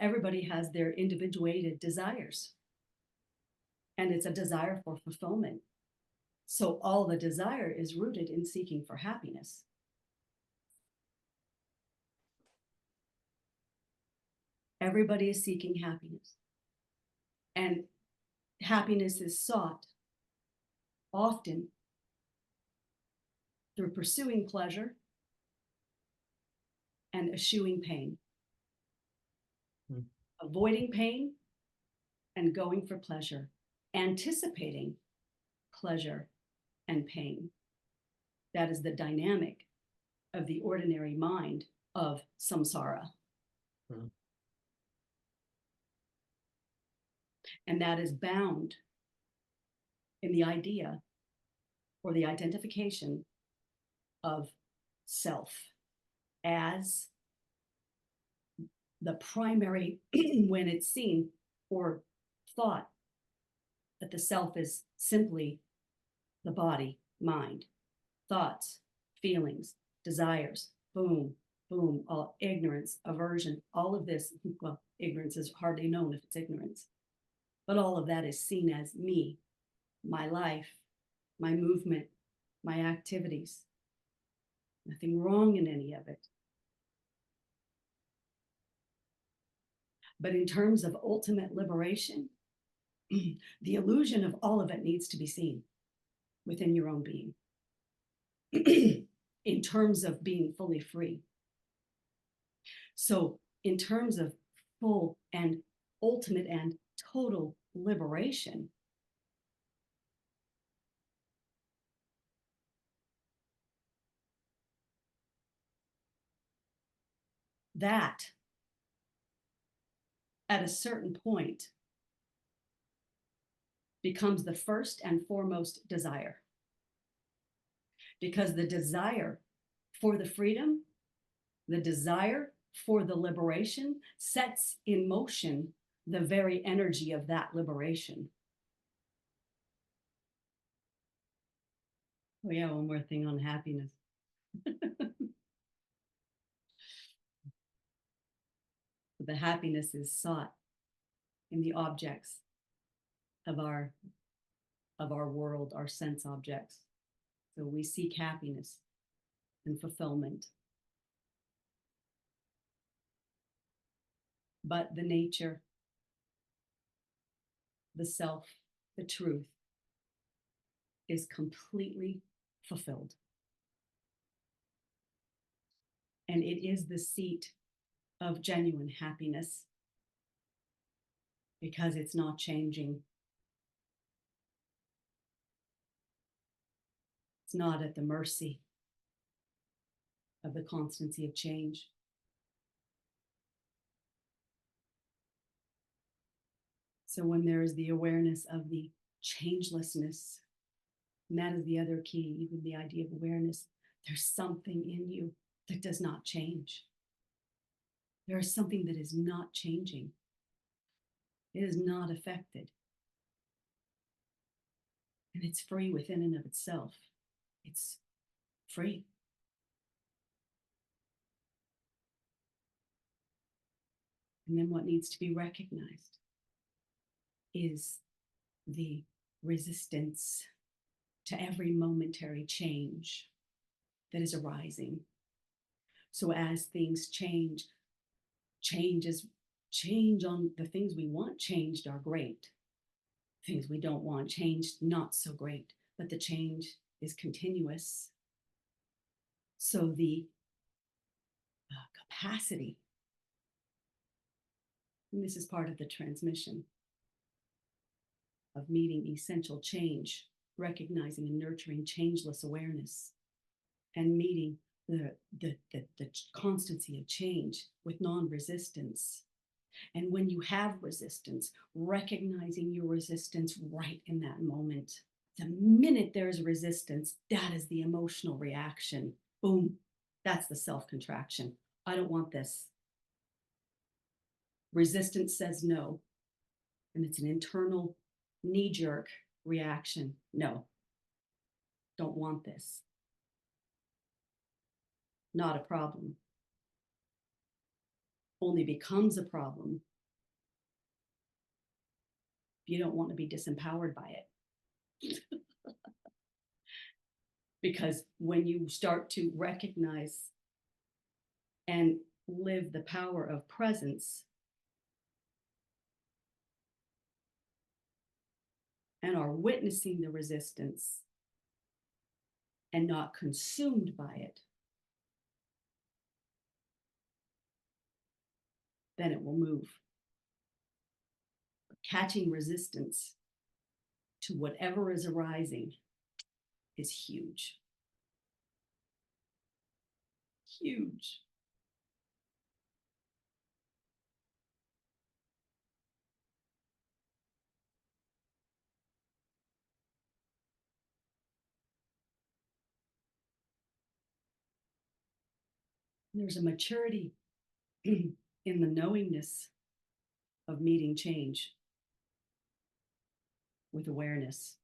everybody has their individuated desires, and it's a desire for fulfillment. So all the desire is rooted in seeking for happiness. Everybody is seeking happiness. And happiness is sought often through pursuing pleasure and eschewing pain. Avoiding pain and going for pleasure, anticipating pleasure and pain. That is the dynamic of the ordinary mind of samsara. And that is bound in the idea or the identification of self as the primary, when it's seen or thought that the self is simply the body, mind, thoughts, feelings, desires, boom, boom, all ignorance, aversion, all of this. Well, ignorance is hardly known if it's ignorance, but all of that is seen as me, my life, my movement, my activities. Nothing wrong in any of it. But in terms of ultimate liberation, the illusion of all of it needs to be seen within your own being. In terms of being fully free. So in terms of full and ultimate and total liberation, that at a certain point becomes the first and foremost desire. Because the desire for the freedom, the desire for the liberation sets in motion the very energy of that liberation. Oh yeah, one more thing on happiness. The happiness is sought in the objects of our world, our sense objects. So we seek happiness and fulfillment. But the nature, the self, the truth is completely fulfilled. And it is the seat of genuine happiness because it's not changing. It's not at the mercy of the constancy of change. So when there is the awareness of the changelessness, and that is the other key, even the idea of awareness, there's something in you that does not change. There is something that is not changing. It is not affected. And it's free within and of itself. It's free. And then what needs to be recognized is the resistance to every momentary change that is arising. So as things change on the things we want changed are great. Things we don't want changed, not so great, but the change is continuous. So the capacity, and this is part of the transmission of meeting essential change, recognizing and nurturing changeless awareness, and meeting the constancy of change with non-resistance. And when you have resistance, recognizing your resistance right in that moment. The minute there's resistance, that is the emotional reaction. Boom, that's the self-contraction. I don't want this. Resistance says no, and it's an internal knee-jerk reaction. No, don't want this. Not a problem. Only becomes a problem you don't want to be disempowered by it. Because when you start to recognize and live the power of presence and are witnessing the resistance and not consumed by it, then it will move. Catching resistance to whatever is arising is huge. Huge. There's a maturity in the knowingness of meeting change with awareness.